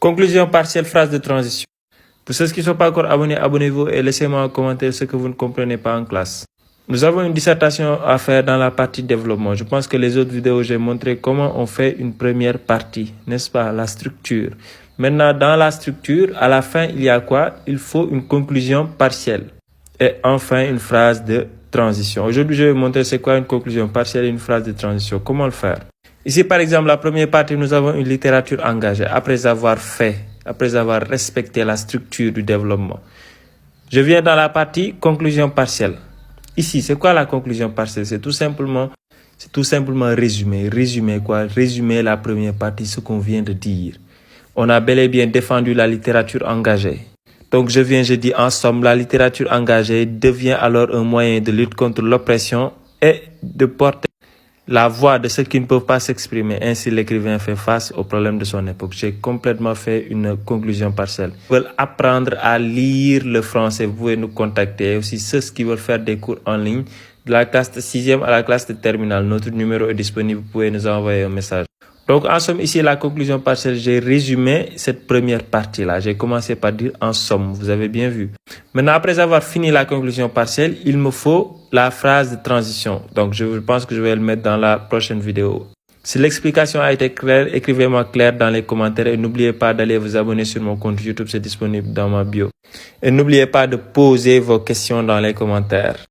Conclusion partielle, phrase de transition. Pour ceux qui ne sont pas encore abonnés, abonnez-vous et laissez-moi en commentaire ce que vous ne comprenez pas en classe. Nous avons une dissertation à faire dans la partie développement. Je pense que les autres vidéos, j'ai montré comment on fait une première partie, n'est-ce pas, la structure. Maintenant, dans la structure, à la fin, il y a quoi? Il faut une conclusion partielle. Et enfin, une phrase de transition. Aujourd'hui, je vais vous montrer c'est quoi une conclusion partielle et une phrase de transition. Comment le faire? Ici, par exemple, la première partie, nous avons une littérature engagée. Après avoir respecté la structure du développement. Je viens dans la partie conclusion partielle. Ici, c'est quoi la conclusion partielle? C'est tout simplement résumer. Résumer la première partie, ce qu'on vient de dire. On a bel et bien défendu la littérature engagée. Donc, je dis en somme, la littérature engagée devient alors un moyen de lutte contre l'oppression et de porter la voix de ceux qui ne peuvent pas s'exprimer. Ainsi, l'écrivain fait face aux problèmes de son époque. J'ai complètement fait une conclusion partielle. Vous veulent apprendre à lire le français, vous pouvez nous contacter. Et aussi ceux qui veulent faire des cours en ligne, de la classe de 6e à la classe de terminale. Notre numéro est disponible, vous pouvez nous envoyer un message. Donc, en somme, ici, la conclusion partielle, j'ai résumé cette première partie-là. J'ai commencé par dire en somme, vous avez bien vu. Maintenant, après avoir fini la conclusion partielle, il me faut la phrase de transition. Donc, je pense que je vais le mettre dans la prochaine vidéo. Si l'explication a été claire, écrivez-moi clair dans les commentaires et n'oubliez pas d'aller vous abonner sur mon compte YouTube, c'est disponible dans ma bio. Et n'oubliez pas de poser vos questions dans les commentaires.